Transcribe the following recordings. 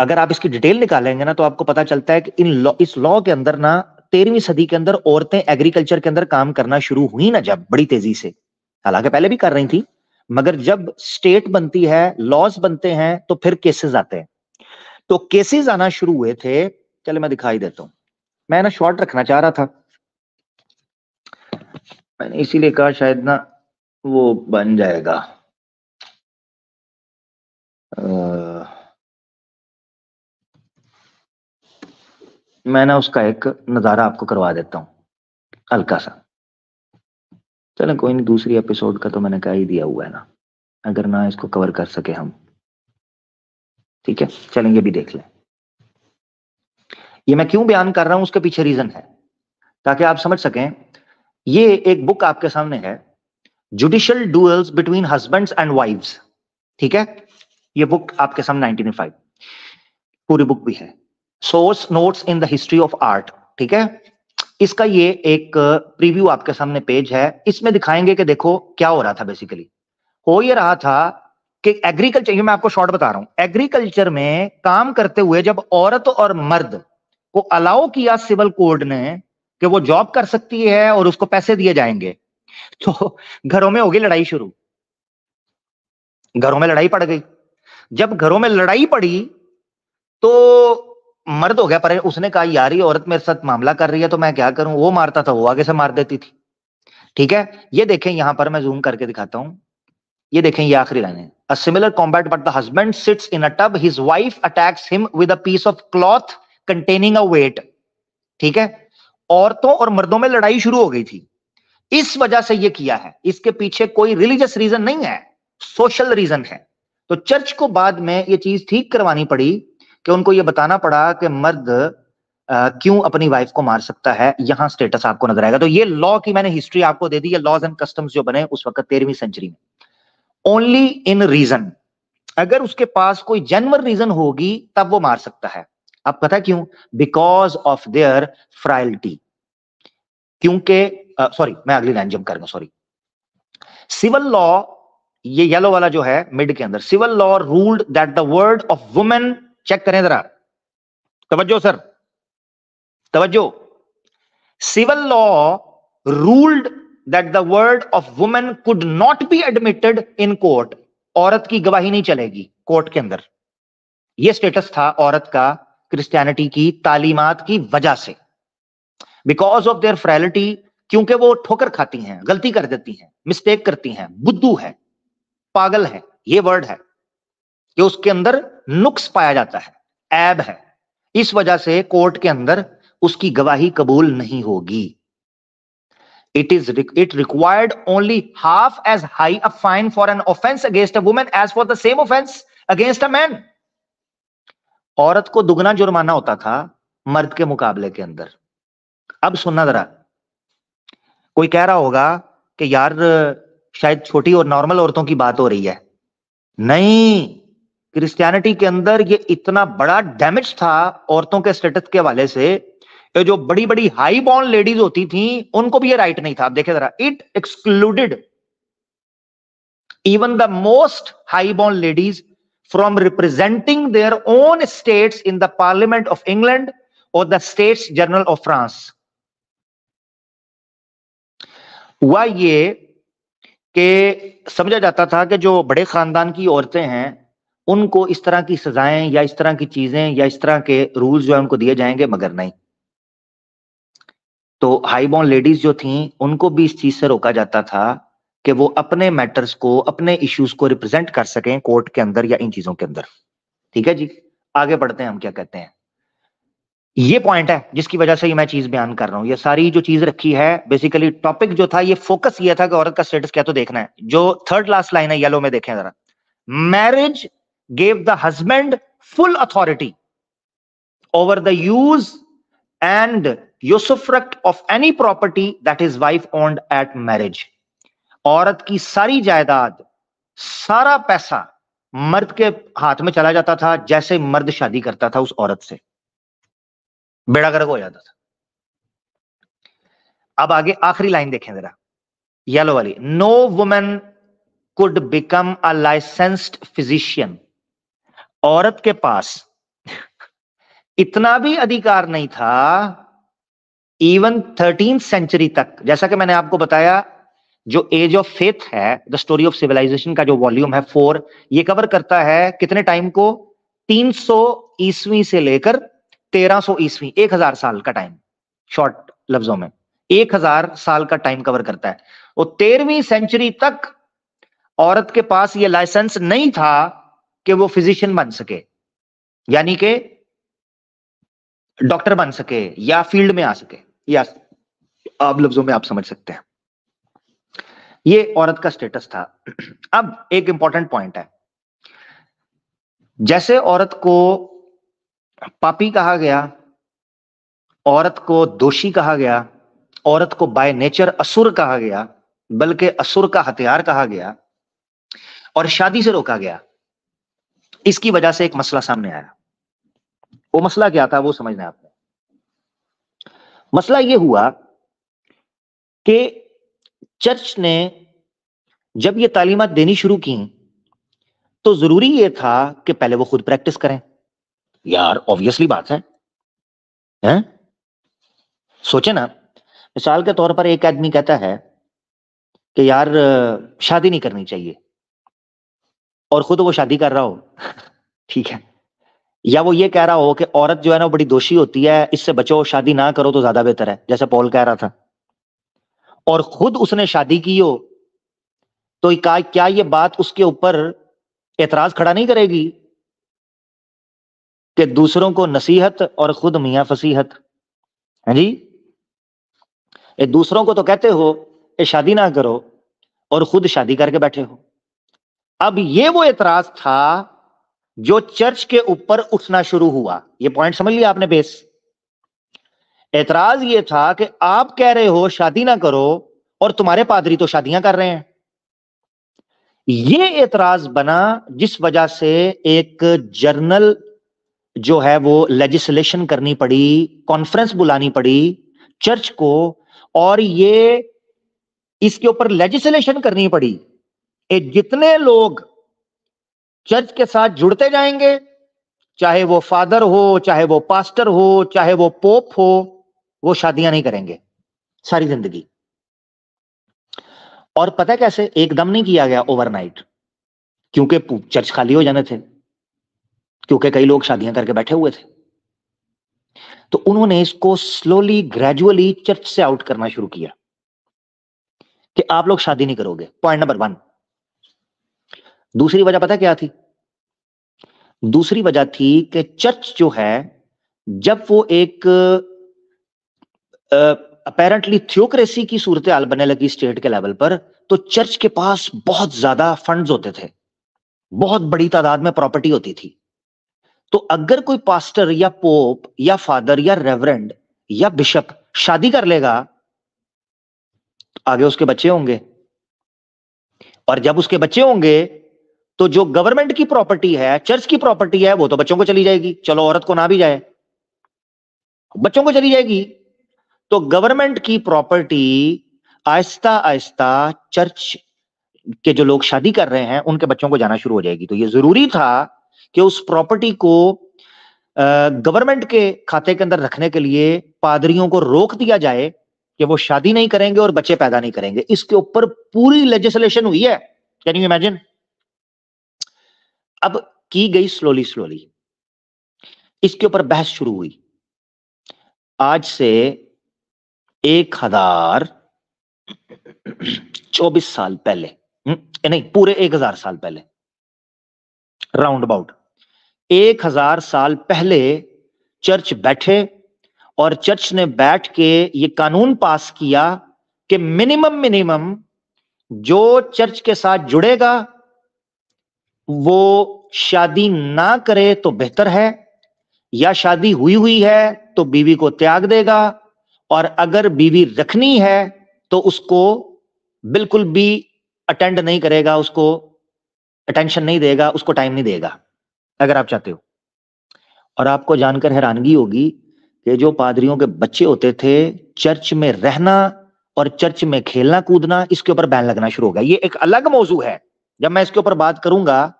अगर आप इसकी डिटेल निकालेंगे ना तो आपको पता चलता है कि इस लॉ के अंदर ना 13वीं सदी के अंदर औरतें एग्रीकल्चर के अंदर काम करना शुरू हुई ना जब बड़ी तेजी से, हालांकि पहले भी कर रही थी, मगर जब स्टेट बनती है, लॉज बनते हैं, तो फिर केसेस आते हैं। तो केसेस आना शुरू हुए थे, चलो मैं दिखाई देता हूं। मैं ना शॉर्ट रखना चाह रहा था, मैंने इसीलिए कहा शायद ना वो बन जाएगा। मैं ना उसका एक नजारा आपको करवा देता हूं हल्का सा। चलो कोई नहीं, दूसरी एपिसोड का तो मैंने कह ही दिया हुआ है ना, अगर ना इसको कवर कर सके हम, ठीक है चलेंगे, भी देख लें। ये मैं क्यों बयान कर रहा हूं उसके पीछे रीजन है, ताकि आप समझ सकें। ये एक बुक आपके सामने है, judicial duels between husbands and wives, ठीक है। ये बुक आपके सामने 1905 पूरी बुक भी है, source notes in the history of art, ठीक है। इसका ये एक प्रीव्यू आपके सामने पेज है, इसमें दिखाएंगे कि देखो क्या हो रहा था। बेसिकली हो ये रहा था कि एग्रीकल्चर, ये मैं आपको शॉर्ट बता रहा हूं, एग्रीकल्चर में काम करते हुए जब औरत और मर्द को अलाउ किया सिविल कोड ने कि वो जॉब कर सकती है और उसको पैसे दिए जाएंगे, तो घरों में होगी लड़ाई शुरू, घरों में लड़ाई पड़ गई। जब घरों में लड़ाई पड़ी तो मर्द हो गया पर, उसने कहा यार ये औरत मेरे साथ मामला कर रही है तो मैं क्या करूं, वो मारता था वो आगे से मार देती थी, ठीक है। ये देखें यहां पर मैं जूम करके दिखाता हूं, ये देखें ये आखिरी लाइन है, a similar combat but the husband sits in a tub, his wife attacks him with a piece of cloth containing a weight, ठीक है। औरतों और मर्दों में लड़ाई शुरू हो गई थी, इस वजह से ये किया है, इसके पीछे कोई रिलीजियस रीजन नहीं है, सोशल रीजन है। तो चर्च को बाद में ये चीज ठीक करवानी पड़ी कि उनको ये बताना पड़ा कि मर्द क्यों अपनी वाइफ को मार सकता है, यहां स्टेटस आपको नजर आएगा। तो ये लॉ की मैंने हिस्ट्री आपको दे दी है, लॉज एंड कस्टम्स जो बने उस वक्त 13वीं सेंचुरी में, ओनली इन रीजन। अगर उसके पास कोई जेन्युइन रीजन होगी तब वो मार सकता है। अब पता क्यों? बिकॉज ऑफ देयर फ्राइलिटी, क्योंकि सॉरी मैं अगली लाइन जंप करूंगा, सॉरी। सिविल लॉ, ये येलो वाला जो है मिड के अंदर, civil law ruled that the word of women, check करें जरा, तवज्जो सर तवज्जो, civil law ruled that the word of women could not be admitted in court, औरत की गवाही नहीं चलेगी कोर्ट के अंदर। यह स्टेटस था औरत का क्रिश्चियनिटी की तालीमात की वजह से, बिकॉज ऑफ देयर फ्रैलिटी, क्योंकि वो ठोकर खाती हैं, गलती कर देती हैं, मिस्टेक करती हैं, बुद्धू है, पागल है, ये वर्ड है कि उसके अंदर नुक्स पाया जाता है, ऐब है, इस वजह से कोर्ट के अंदर उसकी गवाही कबूल नहीं होगी। It required only half as high a fine for an offense against a woman as for the same offense against a man. औरत को दुगना जुर्माना होता था मर्द के मुकाबले के अंदर। अब सुनना जरा, कोई कह रहा होगा कि यार शायद छोटी और नॉर्मल औरतों की बात हो रही है। नहीं, क्रिश्चियनिटी के अंदर ये इतना बड़ा डैमेज था औरतों के स्टेटस के हवाले से, ये जो बड़ी बड़ी हाई बॉर्न लेडीज होती थी उनको भी ये राइट नहीं था। आप देखें जरा, it excluded even the most high-born ladies from representing their own states in the Parliament of England or the States General of France. हुआ ये कि समझा जाता था कि जो बड़े खानदान की औरतें हैं उनको इस तरह की सजाएं या इस तरह की चीजें या इस तरह के रूल्स जो है उनको दिए जाएंगे, मगर नहीं। तो हाईबॉर्न लेडीज जो थीं उनको भी इस चीज से रोका जाता था कि वो अपने मैटर्स को, अपने इश्यूज को रिप्रेजेंट कर सकें कोर्ट के अंदर या इन चीजों के अंदर। ठीक है जी, आगे बढ़ते हैं, हम क्या कहते हैं। ये पॉइंट है जिसकी वजह से ये मैं चीज बयान कर रहा हूं। ये सारी जो चीज रखी है, बेसिकली टॉपिक जो था, ये फोकस ये था कि औरत का स्टेटस क्या, तो देखना है। जो थर्ड लास्ट लाइन है येलो में, देखें जरा, marriage gave the husband full authority over the use and usufruct of any property that his wife owned at marriage. औरत की सारी जायदाद, सारा पैसा मर्द के हाथ में चला जाता था, जैसे मर्द शादी करता था उस औरत से, बेड़ा गर्क हो जाता था। अब आगे आखिरी लाइन देखें जरा, येलो वाली, no women could become a licensed physician. औरत के पास इतना भी अधिकार नहीं था। इवन 13th सेंचुरी तक, जैसा कि मैंने आपको बताया, जो एज ऑफ फेथ है, द स्टोरी ऑफ सिविलाइजेशन का जो वॉल्यूम है 4, ये कवर करता है कितने टाइम को? 300 ईस्वी से लेकर 1300 ईस्वी, 1000 साल का टाइम। शॉर्ट लफ्जों में 1000 साल का टाइम कवर करता है। वो 13वीं सेंचुरी तक औरत के पास ये लाइसेंस नहीं था कि वो फिजिशियन बन सके, यानी कि डॉक्टर बन सके या फील्ड में आ सके, या आप लफ्जों में आप समझ सकते हैं, ये औरत का स्टेटस था। अब एक इंपॉर्टेंट पॉइंट है, जैसे औरत को पापी कहा गया, औरत को दोषी कहा गया, औरत को बाय नेचर असुर कहा गया, बल्कि असुर का हथियार कहा गया, और शादी से रोका गया, इसकी वजह से एक मसला सामने आया। वो मसला क्या था वो समझना है आपने। मसला ये हुआ कि चर्च ने जब ये तालीमात देनी शुरू की तो जरूरी ये था कि पहले वो खुद प्रैक्टिस करें। यार ऑब्वियसली बात है, हैं? सोचे ना, मिसाल के तौर पर एक आदमी कहता है कि यार शादी नहीं करनी चाहिए, और खुद वो शादी कर रहा हो ठीक है, या वो ये कह रहा हो कि औरत जो है ना वो बड़ी दोषी होती है, इससे बचो, शादी ना करो तो ज्यादा बेहतर है, जैसा पॉल कह रहा था, और खुद उसने शादी की हो, तो क्या ये बात उसके ऊपर एतराज खड़ा नहीं करेगी कि दूसरों को नसीहत और खुद मियां फसीहत? है जी, ये दूसरों को तो कहते हो कि शादी ना करो और खुद शादी करके बैठे हो। अब ये वो एतराज था जो चर्च के ऊपर उठना शुरू हुआ। ये पॉइंट समझ लिया आपने बेस? एतराज ये था कि आप कह रहे हो शादी ना करो और तुम्हारे पादरी तो शादियां कर रहे हैं। ये एतराज बना जिस वजह से एक जर्नल जो है वो लेजिस्लेशन करनी पड़ी, कॉन्फ्रेंस बुलानी पड़ी चर्च को, और ये इसके ऊपर लेजिस्लेशन करनी पड़ी कि जितने लोग चर्च के साथ जुड़ते जाएंगे, चाहे वो फादर हो, चाहे वो पास्टर हो, चाहे वो पोप हो, वो शादियां नहीं करेंगे सारी जिंदगी। और पता कैसे? एकदम नहीं किया गया ओवरनाइट, क्योंकि चर्च खाली हो जाने थे, क्योंकि कई लोग शादियां करके बैठे हुए थे। तो उन्होंने इसको स्लोली ग्रेजुअली चर्च से आउट करना शुरू किया कि आप लोग शादी नहीं करोगे। Point number 1। दूसरी वजह पता क्या थी? दूसरी वजह थी कि चर्च जो है, जब वो एक अपेरेंटली थियोक्रेसी की सूरत हाल बनने लगी स्टेट के लेवल पर, तो चर्च के पास बहुत ज्यादा फंड्स होते थे, बहुत बड़ी तादाद में प्रॉपर्टी होती थी। तो अगर कोई पास्टर या पोप या फादर या रेवरेंड या बिशप शादी कर लेगा, आगे उसके बच्चे होंगे, और जब उसके बच्चे होंगे तो जो गवर्नमेंट की प्रॉपर्टी है, चर्च की प्रॉपर्टी है, वो तो बच्चों को चली जाएगी। चलो औरत को ना भी जाए, बच्चों को चली जाएगी। तो गवर्नमेंट की प्रॉपर्टी आहिस्ता आहिस्ता चर्च के जो लोग शादी कर रहे हैं उनके बच्चों को जाना शुरू हो जाएगी। तो ये जरूरी था कि उस प्रॉपर्टी को गवर्नमेंट के खाते के अंदर रखने के लिए पादरियों को रोक दिया जाए कि वो शादी नहीं करेंगे और बच्चे पैदा नहीं करेंगे। इसके ऊपर पूरी लेजिस्लेशन हुई है। Can you imagine? अब की गई स्लोली स्लोली, इसके ऊपर बहस शुरू हुई। आज से 1024 साल पहले, नहीं पूरे 1000 साल पहले, राउंड अबाउट 1000 साल पहले चर्च बैठे, और चर्च ने बैठ के ये कानून पास किया कि मिनिमम जो चर्च के साथ जुड़ेगा वो शादी ना करे तो बेहतर है, या शादी हुई है तो बीवी को त्याग देगा, और अगर बीवी रखनी है तो उसको बिल्कुल भी अटेंड नहीं करेगा, उसको अटेंशन नहीं देगा, उसको टाइम नहीं देगा, अगर आप चाहते हो। और आपको जानकर हैरानगी होगी कि जो पादरियों के बच्चे होते थे, चर्च में रहना और चर्च में खेलना कूदना, इसके ऊपर बैन लगना शुरू हो गया। ये एक अलग मौजू है, जब मैं इसके ऊपर बात करूंगा,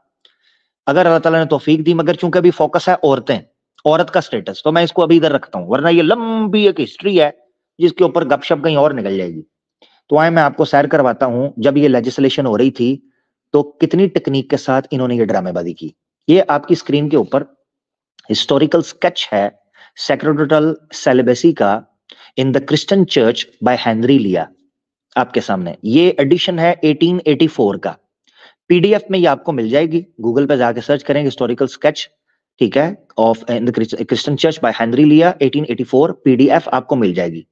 अगर अल्लाह ताला ने तौफीक दी, मगर चूंकि अभी फोकस है औरतें, औरत का स्टेटस। तो मैं इसको अभी इधर रखता हूं, वरना ये लंबी एक हिस्ट्री है जिसके ऊपर गपशप कहीं और निकल जाएगी। तो आए मैं आपको सैर करवाता हूं, जब ये लेजिस्लेशन हो रही थी तो कितनी टेक्निक के साथ इन्होंने ये ड्रामेबाजी की। ये आपकी स्क्रीन के ऊपर हिस्टोरिकल स्केच है सैक्रेडोटल सेलिबेसी का in the Christian church by Henry Lea. आपके सामने ये एडिशन है 1884 का। पीडीएफ में ये आपको मिल जाएगी, गूगल पे जाके सर्च करेंगे हिस्टोरिकल स्केच, ठीक है, of in the Christian church by Henry Lea 1884, PDF आपको मिल जाएगी।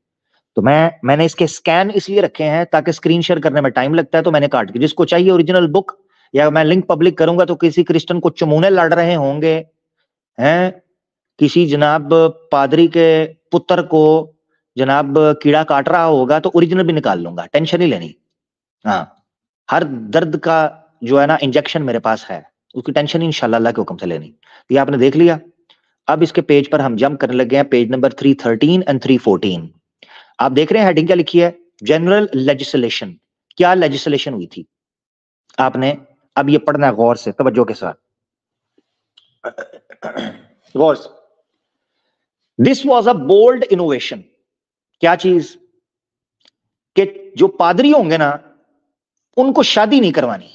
तो मैंने इसके स्कैन इसलिए रखे हैं ताकि स्क्रीन शेयर करने में टाइम लगता है, तो मैंने काट के, जिसको चाहिए ओरिजिनल बुक, या मैं लिंक पब्लिक करूंगा तो किसी क्रिश्चियन को चुमूने लड़ रहे होंगे हैं, किसी जनाब पादरी के पुत्र को जनाब कीड़ा काट रहा होगा, तो ओरिजिनल भी निकाल लूंगा, टेंशन ही लेनी। हाँ, हर दर्द का जो है ना इंजेक्शन मेरे पास है, उसकी टेंशन ही इंशाल्लाह अल्लाह के हुक्म से लेनी। ये आपने देख लिया। अब इसके पेज पर हम जंप करने लगे हैं, पेज नंबर 313 एंड 314। आप देख रहे हैं हेडिंग क्या लिखी है, जनरल लेजिस्लेशन। क्या लेजिस्लेशन हुई थी आपने अब ये पढ़ना है गौर से, तवज्जो के साथ, गौर से। This was a bold innovation. क्या चीज, कि जो पादरी होंगे ना उनको शादी नहीं करवानी,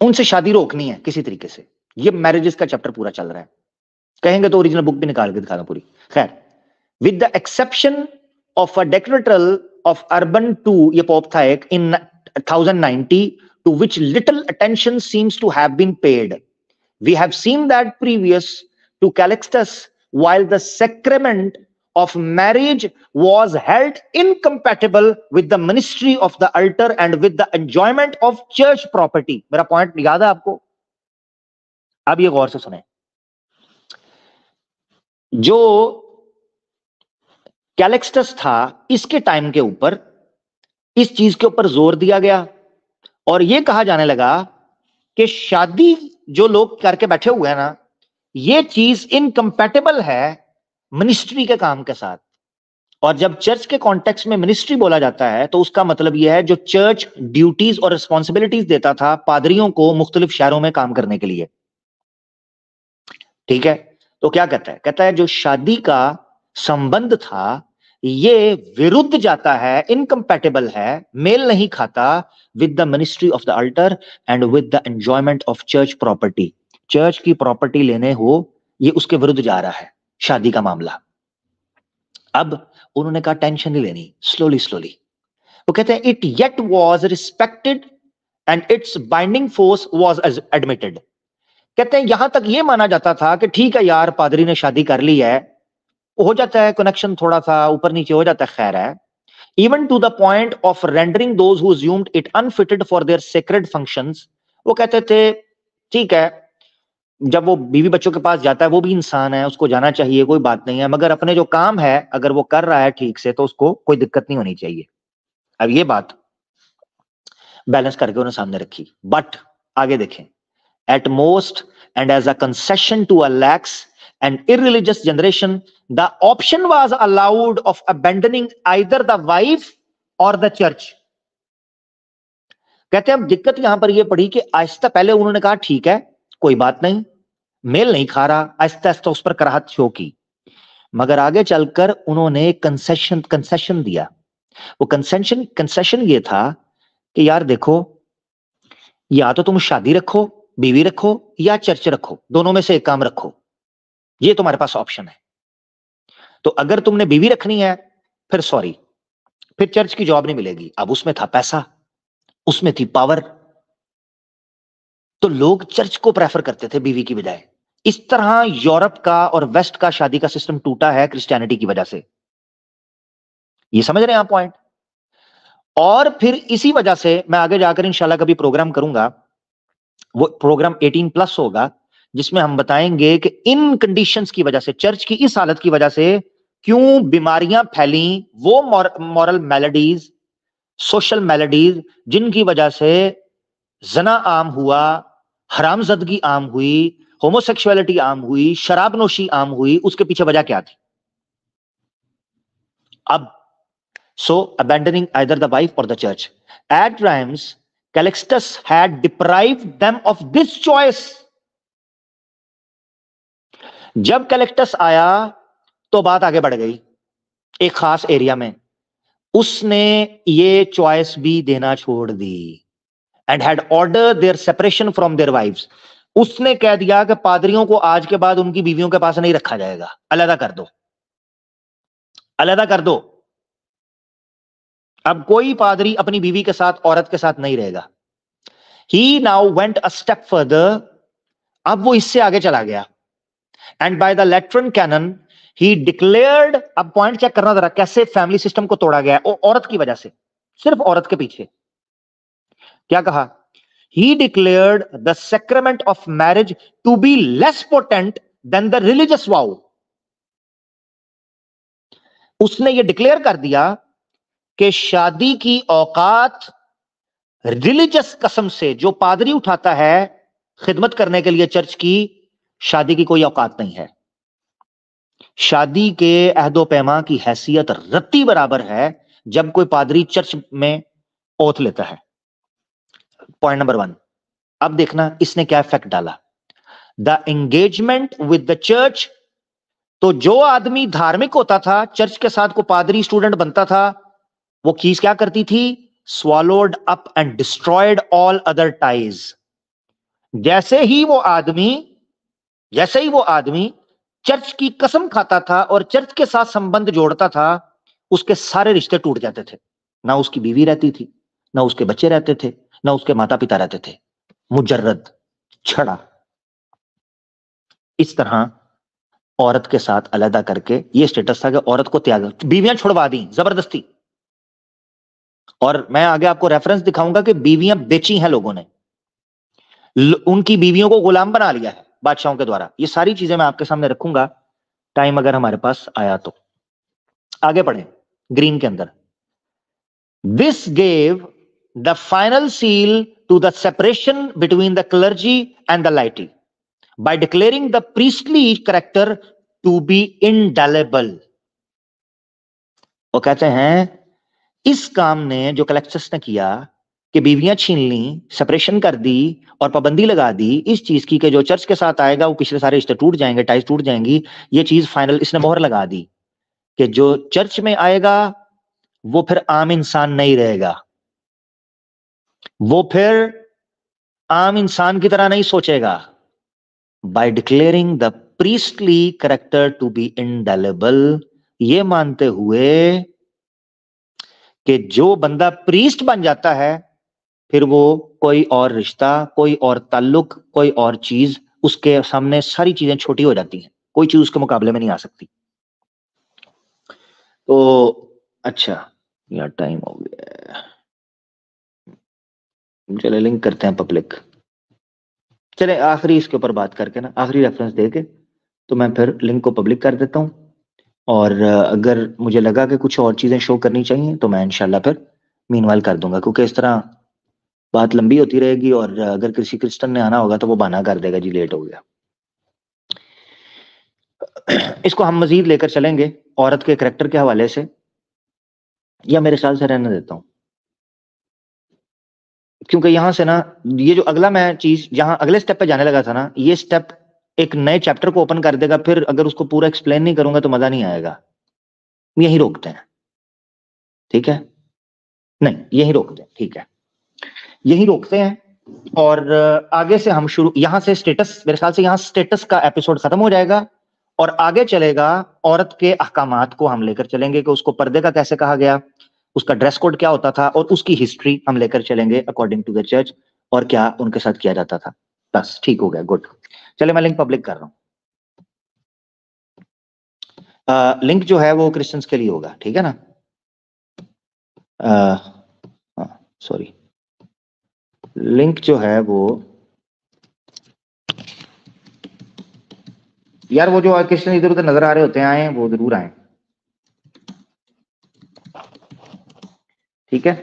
उनसे शादी रोकनी है किसी तरीके से। ये मैरिजेस का चैप्टर पूरा चल रहा है, कहेंगे तो ओरिजिनल बुक भी निकाल के दिखा दो पूरी। खैर, with the exception of a decretal of Urban II, ये पोप था एक, in 1090, to which little attention seems to have been paid. We have seen that previous to Calixtus, while the sacrament of marriage was held incompatible with the ministry of the altar and with the enjoyment of church property. मेरा point याद है आपको? अब ये गौर से सुने। जो कैलेक्सटस था, इसके टाइम के ऊपर इस चीज के ऊपर जोर दिया गया और यह कहा जाने लगा कि शादी जो लोग करके बैठे हुए हैं ना, यह चीज इनकम्पैटिबल है मिनिस्ट्री के काम के साथ। और जब चर्च के कॉन्टेक्स्ट में मिनिस्ट्री बोला जाता है तो उसका मतलब यह है जो चर्च ड्यूटीज और रिस्पॉन्सिबिलिटीज देता था पादरियों को मुख्तलिफ शहरों में काम करने के लिए, ठीक है। तो क्या कहता है, कहता है जो शादी का संबंध था ये विरुद्ध जाता है, इनकम्पैटिबल है, मेल नहीं खाता with the ministry of the alter and with the enjoyment of church property. Church की प्रॉपर्टी लेने हो, ये उसके विरुद्ध जा रहा है शादी का मामला। अब उन्होंने कहा टेंशन नहीं लेनी, स्लोली स्लोली। वो कहते हैं it yet was respected and it's binding force was admitted. कहते हैं यहां तक ये माना जाता था कि ठीक है यार, पादरी ने शादी कर ली है, हो जाता है कनेक्शन थोड़ा सा ऊपर नीचे हो जाता है, खैर है। Even to the point of rendering those who assumed it unfitted for their sacred functions. वो कहते थे ठीक है, जब वो बीवी बच्चों के पास जाता है वो भी इंसान है, उसको जाना चाहिए, कोई बात नहीं है, मगर अपने जो काम है अगर वो कर रहा है ठीक से तो उसको कोई दिक्कत नहीं होनी चाहिए। अब ये बात बैलेंस करके उन्होंने सामने रखी। बट आगे देखें, at most and as a concession to a lax and irreligious generation, the option was allowed of abandoning either the wife or the church. कहते हैं अब दिक्कत यहां पर यह पड़ी कि आहिस्ता पहले उन्होंने कहा ठीक है कोई बात नहीं, मेल नहीं खा रहा, आहिस्ता आहिस्ता उस पर कराहत शो की, मगर आगे चलकर उन्होंने कंसेशन दिया। वो कंसेशन ये था कि यार देखो, या तो तुम शादी रखो, बीवी रखो, या चर्च रखो, दोनों में से एक काम रखो, ये तुम्हारे पास ऑप्शन है। तो अगर तुमने बीवी रखनी है फिर सॉरी, फिर चर्च की जॉब नहीं मिलेगी। अब उसमें था पैसा, उसमें थी पावर, तो लोग चर्च को प्रेफर करते थे बीवी की बजाय। इस तरह यूरोप का और वेस्ट का शादी का सिस्टम टूटा है क्रिश्चियनिटी की वजह से। ये समझ रहे हैं आप पॉइंट? और फिर इसी वजह से मैं आगे जाकर इंशाल्लाह कभी प्रोग्राम करूंगा, वो प्रोग्राम 18+ होगा, जिसमें हम बताएंगे कि इन कंडीशंस की वजह से, चर्च की इस हालत की वजह से क्यों बीमारियां फैली, वो मॉरल मेलोडीज, सोशल मेलोडीज जिनकी वजह से जना आम हुआ, हरामजदगी आम हुई, होमोसेक्सुअलिटी आम हुई, शराबनोशी आम हुई, उसके पीछे वजह क्या थी? अब so abandoning either the wife or the church. At times Calixtus had deprived them of this choice. जब कैलेक्टस आया तो बात आगे बढ़ गई एक खास एरिया में, उसने ये चॉइस भी देना छोड़ दी and had order their separation from their wives. उसने कह दिया कि पादरियों को आज के बाद उनकी बीवियों के पास नहीं रखा जाएगा, अलग कर दो, अलग कर दो। अब कोई पादरी अपनी बीवी के साथ, औरत के साथ नहीं रहेगा। He now went a step further, अब वो इससे आगे चला गया। And by the Lateran canon he declared, अब पॉइंट चेक करना जरा कैसे फैमिली सिस्टम को तोड़ा गया है औरत की वजह से, सिर्फ औरत के पीछे। क्या कहा? He declared the sacrament of marriage to be less potent than the religious vow. उसने ये डिक्लेयर कर दिया कि शादी की औकात रिलीजियस कसम से जो पादरी उठाता है खिदमत करने के लिए चर्च की, शादी की कोई औकात नहीं है। शादी के अहदो पैमा की हैसियत रत्ती बराबर है जब कोई पादरी चर्च में ओथ लेता है। Point number 1। अब देखना इसने क्या इफेक्ट डाला। The engagement with the church, तो जो आदमी धार्मिक होता था, चर्च के साथ को पादरी स्टूडेंट बनता था, वो चीज क्या करती थी? swallowed up and destroyed all other ties। जैसे ही वो आदमी चर्च की कसम खाता था और चर्च के साथ संबंध जोड़ता था, उसके सारे रिश्ते टूट जाते थे। ना उसकी बीवी रहती थी, ना उसके बच्चे रहते थे, ना उसके माता पिता रहते थे, मुजर्रद छड़ा। इस तरह औरत के साथ अलग करके ये स्टेटस था कि औरत को त्याग, बीवियां छुड़वा दी जबरदस्ती। और मैं आगे आपको रेफरेंस दिखाऊंगा कि बीवियां बेची हैं लोगों ने, उनकी बीवियों को गुलाम बना लिया है बादशाहों के द्वारा। ये सारी चीजें मैं आपके सामने रखूंगा, टाइम अगर हमारे पास आया तो। आगे पढ़ें ग्रीन के अंदर। This gave the final seal to the separation between the clergy and the laity by declaring the priestly character to be indelible। वो कहते हैं इस काम ने जो कैलेक्टस ने किया कि बीवियां छीन ली, सेपरेशन कर दी और पाबंदी लगा दी इस चीज की कि जो चर्च के साथ आएगा वो पिछले सारे रिश्ते टूट जाएंगे, टाइज टूट जाएंगी। ये चीज फाइनल इसने मोहर लगा दी कि जो चर्च में आएगा वो फिर आम इंसान नहीं रहेगा, वो फिर आम इंसान की तरह नहीं सोचेगा। by declaring the priestly character to be indelible, ये मानते हुए कि जो बंदा प्रीस्ट बन जाता है फिर वो कोई और रिश्ता, कोई और ताल्लुक, कोई और चीज उसके सामने सारी चीजें छोटी हो जाती हैं, कोई चीज उसके मुकाबले में नहीं आ सकती। तो अच्छा यार टाइम हो गया, चले लिंक करते हैं पब्लिक। चले आखिरी इसके ऊपर बात करके ना, आखिरी रेफरेंस देके तो मैं फिर लिंक को पब्लिक कर देता हूं। और अगर मुझे लगा कि कुछ और चीजें शो करनी चाहिए तो मैं इंशाल्लाह फिर मीनवाइल कर दूंगा, क्योंकि इस तरह बात लंबी होती रहेगी और अगर किसी क्रिस्टन ने आना होगा तो वो बहाना कर देगा जी लेट हो गया। इसको हम मजीद लेकर चलेंगे औरत के करैक्टर के हवाले से, या मेरे ख्याल से रहने देता हूं, क्योंकि यहां से ना ये जो अगला मैं चीज जहां अगले स्टेप पे जाने लगा था ना, ये स्टेप एक नए चैप्टर को ओपन कर देगा। फिर अगर उसको पूरा एक्सप्लेन नहीं करूंगा तो मजा नहीं आएगा। यही रोकते हैं, ठीक है? नहीं यही रोकते हैं, ठीक है, यही रोकते हैं। और आगे से हम शुरू, यहां से स्टेटस, मेरे ख्याल से यहां स्टेटस का एपिसोड खत्म हो जाएगा और आगे चलेगा औरत के अहकामात को हम लेकर चलेंगे कि उसको पर्दे का कैसे कहा गया, उसका ड्रेस कोड क्या होता था और उसकी हिस्ट्री हम लेकर चलेंगे अकॉर्डिंग टू द चर्च, और क्या उनके साथ किया जाता था। बस ठीक हो गया, गुड। चले मैं लिंक पब्लिक कर रहा हूं। लिंक जो है वो क्रिश्चियंस के लिए होगा, ठीक है ना? सॉरी, लिंक जो है वो यार वो जो क्रिश्चियन इधर उधर नजर आ रहे होते हैं आए, वो जरूर आए, ठीक है?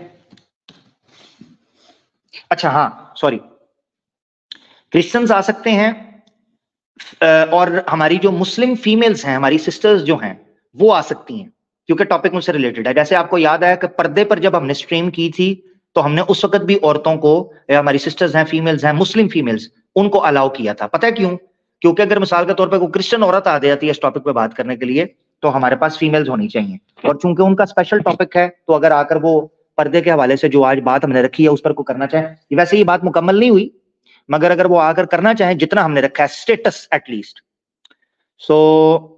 अच्छा हाँ सॉरी, क्रिश्चियंस आ सकते हैं और हमारी जो मुस्लिम फीमेल्स हैं, हमारी सिस्टर्स जो हैं वो आ सकती हैं, क्योंकि टॉपिक मुझसे रिलेटेड है। जैसे आपको याद है कि पर्दे पर जब हमने स्ट्रीम की थी तो हमने उस वक्त भी औरतों को, हमारी सिस्टर्स हैं, फीमेल्स हैं, मुस्लिम फीमेल्स, उनको अलाउ किया था। पता है क्यों? क्योंकि अगर मिसाल के तौर पे कोई क्रिश्चियन औरत आ जाती है इस टॉपिक पे बात करने के लिए, तो हमारे पास फीमेल्स होनी चाहिए, और चूंकि उनका स्पेशल टॉपिक है, तो अगर आकर वो पर्दे के हवाले से जो आज बात हमने रखी है उस पर को करना चाहे, वैसे ये बात मुकम्मल नहीं हुई, मगर अगर वो आकर करना चाहे जितना हमने रखा है स्टेटस एटलीस्ट, सो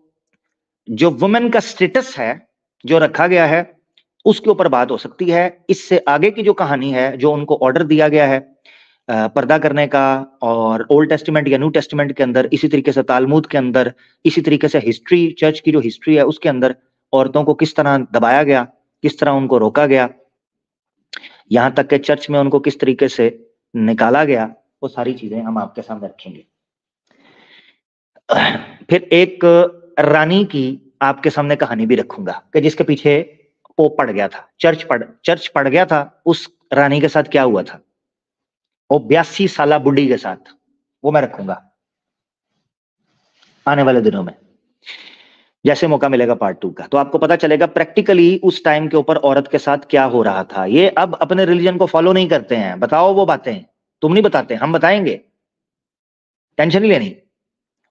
जो वुमेन का स्टेटस है जो रखा गया है उसके ऊपर बात हो सकती है। इससे आगे की जो कहानी है, जो उनको ऑर्डर दिया गया है पर्दा करने का, और ओल्ड टेस्टिमेंट या न्यू टेस्टिमेंट के अंदर, इसी तरीके से तालमुद के अंदर, इसी तरीके से हिस्ट्री, चर्च की जो हिस्ट्री है उसके अंदर औरतों को किस तरह दबाया गया, किस तरह उनको रोका गया, यहां तक कि चर्च में उनको किस तरीके से निकाला गया, वो सारी चीजें हम आपके सामने रखेंगे। फिर एक रानी की आपके सामने कहानी भी रखूंगा कि जिसके पीछे पोप पड़ गया था, चर्च पड़ गया था, उस रानी के साथ क्या हुआ था, वो 82 साला बुढ़ी के साथ, वो मैं रखूंगा आने वाले दिनों में, जैसे मौका मिलेगा पार्ट 2 का, तो आपको पता चलेगा प्रैक्टिकली उस टाइम के ऊपर औरत के साथ क्या हो रहा था। ये अब अपने रिलीजन को फॉलो नहीं करते हैं, बताओ वो बातें, तुम नहीं बताते, हम बताएंगे, टेंशन नहीं लेनी।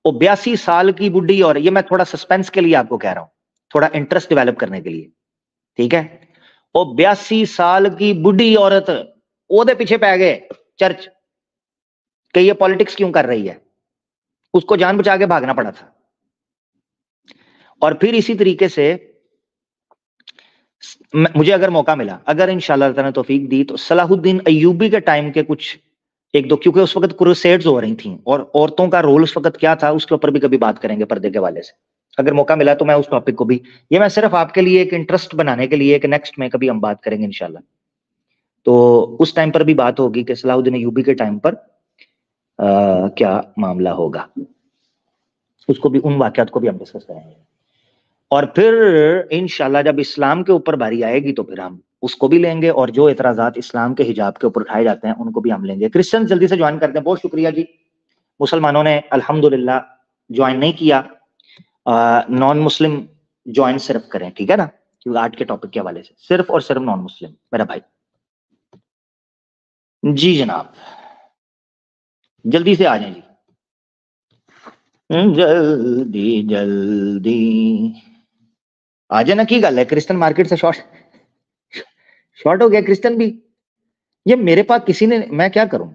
वो 82 साल की बुढ़ी, और ये मैं थोड़ा सस्पेंस के लिए आपको कह रहा हूं, थोड़ा इंटरेस्ट डेवलप करने के लिए, ठीक है। वो 82 साल की बुढ़ी औरत ओदे पीछे पै गए चर्च कि ये पॉलिटिक्स क्यों कर रही है, उसको जान बचा के भागना पड़ा था। और फिर इसी तरीके से मुझे अगर मौका मिला, अगर इंशाल्लाह ताला ने तौफीक दी, तो सलाहुद्दीन अय्यूबी के टाइम के कुछ एक दो, क्योंकि उस वक्त क्रूसेड्स हो रही थी और औरतों का रोल उस वक्त क्या था उसके ऊपर भी कभी बात करेंगे पर्दे के हवाले से, अगर मौका मिला तो मैं उस टॉपिक को भी, ये मैं सिर्फ आपके लिए एक इंटरेस्ट बनाने के लिए, एक नेक्स्ट में कभी हम बात करेंगे इंशाल्लाह, तो उस टाइम पर भी बात होगी कि सलाहुद्दीन अय्यूबी के टाइम पर क्या मामला होगा, उसको भी, उन वाकयात को भी हम डिस्कस करेंगे। और फिर इंशाल्लाह जब इस्लाम के ऊपर बारी आएगी तो फिर हम उसको भी लेंगे, और जो एतराजात इस्लाम के हिजाब के ऊपर उठाए जाते हैं उनको भी हम लेंगे। क्रिश्चियन जल्दी से ज्वाइन करते हैं, बहुत शुक्रिया जी। मुसलमानों ने अल्हम्दुलिल्लाह ज्वाइन नहीं किया, नॉन मुस्लिम ज्वाइन सिर्फ करें, ठीक है ना, क्योंकि आज के टॉपिक के हवाले से सिर्फ और सिर्फ नॉन मुस्लिम मेरा भाई। जी जनाब, जल्दी से आ जाए जी, जल्दी जल्दी आ जाना। की गल है, क्रिश्चियन मार्केट से शॉर्ट हो गया क्रिश्चियन भी। ये मेरे पास किसी ने, मैं क्या करूं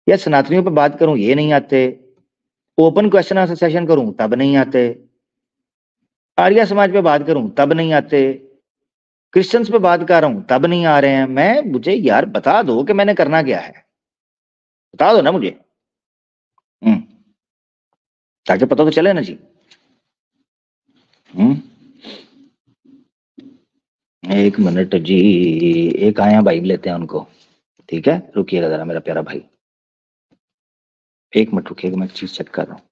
या सनातनियों पे बात करूं ये नहीं आते, ओपन क्वेश्चन आंसर सेशन करूं तब नहीं आते, आर्य समाज पे बात करूं तब नहीं आते, क्रिश्चियंस पे बात कर रहा हूं तब नहीं आ रहे हैं। मैं, मुझे यार बता दो कि मैंने करना क्या है, बता दो ना मुझे, ताकि पता तो चले ना जी। एक मिनट जी, एक आया भाई, लेते हैं उनको, ठीक है, रुकिएगा जरा मेरा प्यारा भाई, एक मिनट रुकिएगा, मैं एक चीज चेक कर रहा हूँ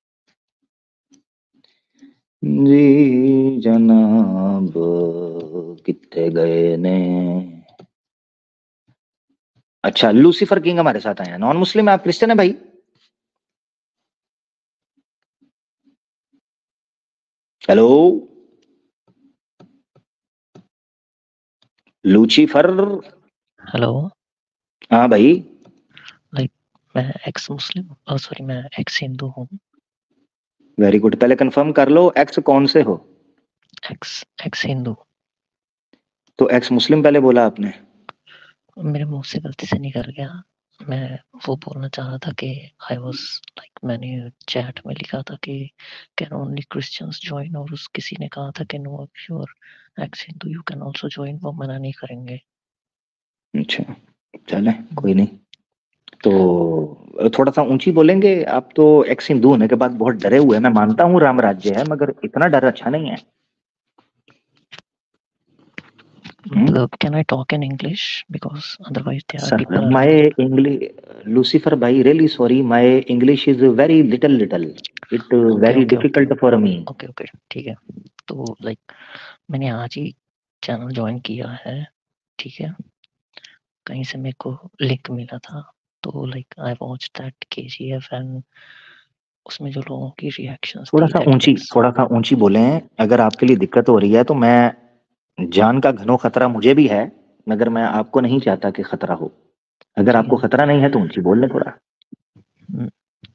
जी जनाब, कितने गए ने। अच्छा, लूसीफर किंग हमारे साथ आए हैं, नॉन मुस्लिम है, आप क्रिश्चियन है भाई? Hello Lucifer. हेलो। हाँ भाई, लाइक मैं एक्स मुस्लिम, सॉरी मैं एक्स हिंदू हूँ। वेरी गुड, पहले कंफर्म कर लो एक्स कौन से हो? एक्स हिंदू। तो एक्स मुस्लिम पहले बोला आपने। मेरे मुंह से गलती से निकल गया, मैं वो बोलना चाह रहा था कि आई वाज लाइक, मैंने चैट में लिखा था कि कैन ओनली क्रिश्चियंस ज्वाइन, और उस किसी ने कहा था कि no if you are ex Hindu you can also join, वो मना नहीं करेंगे। अच्छा चले, कोई नहीं, तो थोड़ा सा ऊंची बोलेंगे आप, तो एक्स हिंदू होने के बाद बहुत डरे हुए हैं, मैं मानता हूँ राम राज्य है, मगर इतना डर अच्छा नहीं है। Can I talk in English because otherwise there are Sir, people my English, Lucifer bhai, really sorry, my English is very little. It very difficult for me. Okay ठीक है। तो लाइक मैंने आज ही चैनल ज्वाइन किया है, ठीक है, कहीं से मेरे को लिंक मिला था, तो like I watch that KGF and उसमें जो लोगों की रिएक्शंस थोड़ा सा ऊंची बोलें, अगर आपके लिए दिक्कत हो रही है तो मैं, जान का घनो खतरा मुझे भी है, मगर मैं आपको नहीं चाहता कि खतरा हो, अगर आपको खतरा नहीं है तो ऊंची बोल ले थोड़ा।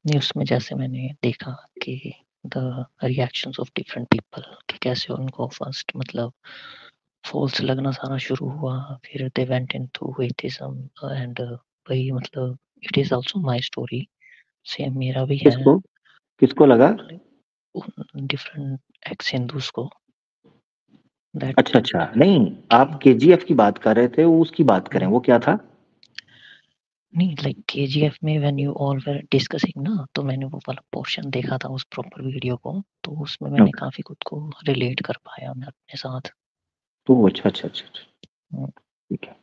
नहीं, उसमें जैसे मैंने देखा कि the reactions of different people कि कैसे उनको फर्स्ट मतलब फॉल्स लगना सारा शुरू हुआ, फिर they went into atheism and वही मतलब it is also my story, same मेरा भी है। किसको किसको लगा? डिफरेंट एक्स हिंदूज को दैट अच्छा अच्छा, नहीं आप केजीएफ की बात कर रहे थे, वो उसकी बात करें, वो क्या था? नहीं लाइक केजीएफ में when you all were discussing ना, तो मैंने वो वाला पोर्शन देखा था उस प्रॉपर वीडियो को, तो उसमें मैंने Okay. काफी खुद को रिलेट कर पाया मैं अपने साथ। तो अच्छा अच्छा अच्छा अच्छा, हम्म, ठीक है,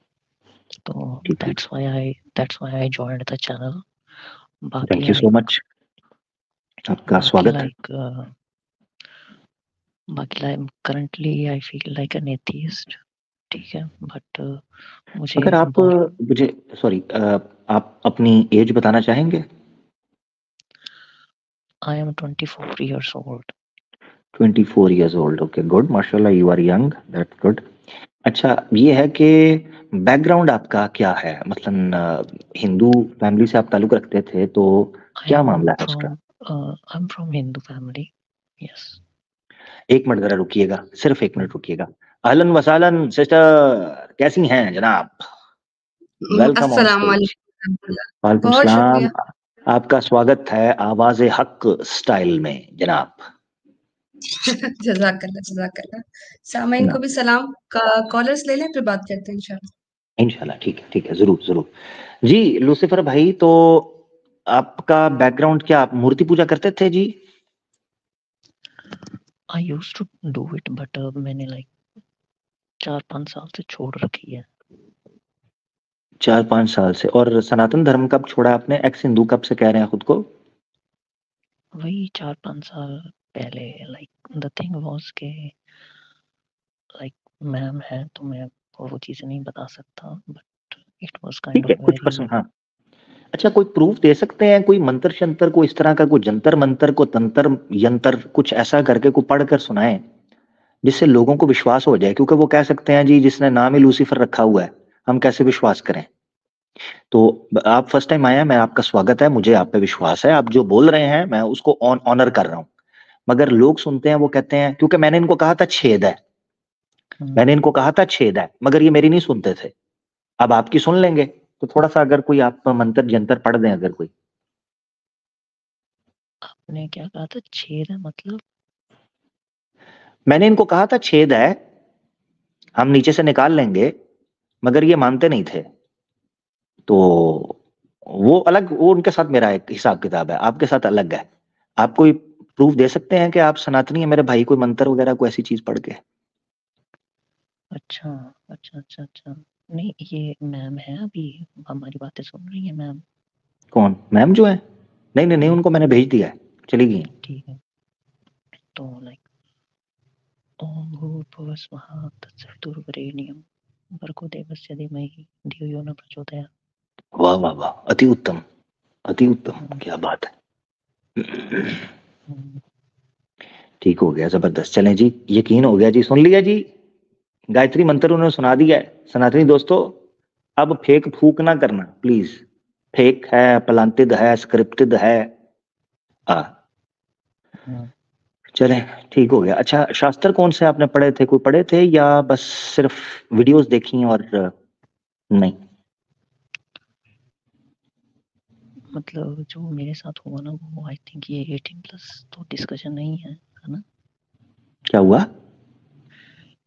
तो ठीक है। That's why I joined the channel. बाकी thank you so like much, आपका बाकी स्वागत है। लाइक बाकी like currently I feel like an atheist, ठीक है, बट मुझे अगर आप बहुत मुझे सॉरी, आप अपनी एज बताना चाहेंगे? I am 24 years old। 24 years old, okay good, माशाल्लाह you are young, that's good. अच्छा, ये है कि बैकग्राउंड आपका क्या है, मतलब हिंदू फैमिली से आप ताल्लुक रखते थे, तो आई क्या एम मामला है उसका? From I am from Hindu family, yes. एक मिनट जरा रुकिएगा, सिर्फ एक मिनट रुकिएगा। अहलन वसालन सिस्टर, कैसी हैं जनाब? वेलकम ऑन अस्सलाम स्टेज। वालेकुम। वालेकुम बहुत सलाम। शुक्रिया। आपका स्वागत है आवाज हक स्टाइल में जनाब। जज़ाकल्लाह जज़ाकल्लाह। सामाइन ना, को भी सलाम। कॉलर्स ले लें फिर बात करते हैं इंशाल्लाह। इंशाल्लाह, ठीक है, जरूर जरूर। जी लूसीफर भाई, तो आपका बैकग्राउंड क्या, आप मूर्ति पूजा करते थे जी? I use to do it but मैंने लाइक 4-5 साल से छोड़ रखी है। 4-5 साल से? और सनातन धर्म कब छोड़ा आपने? एक्स हिंदू कब से कह रहे हैं खुद को? वही 4-5 साल पहले। लाइक द थिंग वाज के लाइक मैम है तो मैं आपको वो चीज़ें नहीं बता सकता, बट इट वाज काइंड ठीक है, ऑफ कुछ वेरी पर्सन, हाँ। अच्छा, कोई प्रूफ दे सकते हैं, कोई मंत्र शंतर को इस तरह का, कोई जंतर मंतर को तंत्र यंत्र कुछ ऐसा करके को पढ़ कर सुनाए जिससे लोगों को विश्वास हो जाए? क्योंकि वो कह सकते हैं जी जिसने नाम ही लूसीफर रखा हुआ है, हम कैसे विश्वास करें? तो आप फर्स्ट टाइम आए हैं, मैं आपका स्वागत है, मुझे आप पे विश्वास है, आप जो बोल रहे हैं मैं उसको ऑनर कर रहा हूँ। मगर लोग सुनते हैं, वो कहते हैं, क्योंकि मैंने इनको कहा था छेद है, मैंने इनको कहा था छेद है, मगर ये मेरी नहीं सुनते थे। अब आपकी सुन लेंगे, तो थोड़ा सा अगर कोई आप मंत्र जंतर पढ़ दें अगर कोई। आपने क्या कहा था, छेद है मतलब? मैंने इनको कहा था छेद है, हम नीचे से निकाल लेंगे, मगर ये मानते नहीं थे। तो वो अलग, वो उनके साथ मेरा एक हिसाब किताब है, आपके साथ अलग है। आप कोई प्रूफ दे सकते हैं कि आप सनातनी है मेरे भाई, कोई मंत्र वगैरह कोई ऐसी चीज पढ़ के? अच्छा, अच्छा। नहीं, ये मैम है अभी, हमारी बातें सुन रही है मैम। कौन मैम जो है? नहीं नहीं नहीं, उनको मैंने भेज दिया है, चली गई। ठीक है, तो लाइक ओम भूर्भुवः स्वः तत्सवितुर्वरेण्यं भर्गो देवस्य धीमहि धियो यो न प्रचोदयात्। वाह वाह वाह, अति उत्तम, अति उत्तम, हम्म, क्या बात है। हम्म, ठीक हो गया, जबरदस्त। चलें जी, यकीन हो गया जी, सुन लिया जी, गायत्री मंत्र उन्होंने सुना दिया है। सनातनी दोस्तों, अब फेक फूक ना करना प्लीज, फेक है, प्लांटेड है, स्क्रिप्टेड है। आ, हम्म। चलें, ठीक हो गया। अच्छा, शास्त्र कौन से आपने पढ़े थे, कोई पढ़े थे या बस सिर्फ वीडियोस देखी और नहीं? मतलब जो मेरे साथ हुआ ना, वो आई थिंक ये 18+ तो डिस्कशन नहीं है ना? क्या हुआ?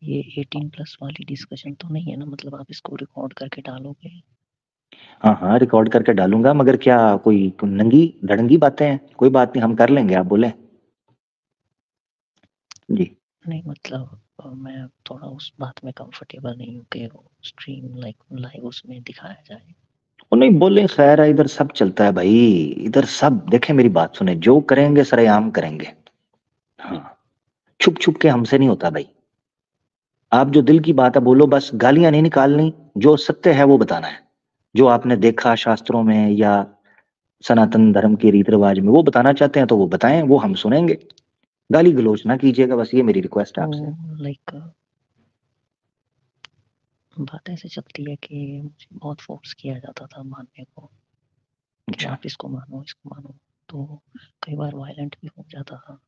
ये 18+ वाली डिस्कशन तो नहीं है ना? मतलब आप इसको रिकॉर्ड करके डालोगे? हाँ हाँ, रिकॉर्ड करके डालूंगा, मगर क्या कोई नंगी धड़ंगी बातें हैं? कोई बात नहीं, हम कर लेंगे, आप बोले जी। नहीं मतलब मैं थोड़ा उस बात में कंफर्टेबल नहीं हूँ कि वो स्ट्रीम लाइक लाइव उसमें दिखाया जाए। वो नहीं बोले, खैर है, इधर सब चलता है भाई, इधर सब देखे, मेरी बात सुने, जो करेंगे सरेआम करेंगे। हाँ, छुप छुप के हमसे नहीं होता भाई। आप जो दिल की बात है बोलो, बस गालियां नहीं निकालनी, जो सत्य है वो बताना है, जो आपने देखा शास्त्रों में या सनातन धर्म के रीति रिवाज में वो बताना चाहते हैं तो वो बताएं, वो हम सुनेंगे। गाली गलौज ना कीजिएगा, बस ये मेरी रिक्वेस्ट है तो आपसे। लाइक बात ऐसे चलती है कि मुझे बहुत फोर्स किया जाता था मानने को कि अच्छा, आप इसको मानो, इसको मानो। तो कई बार वायलेंट भी हो जाता था।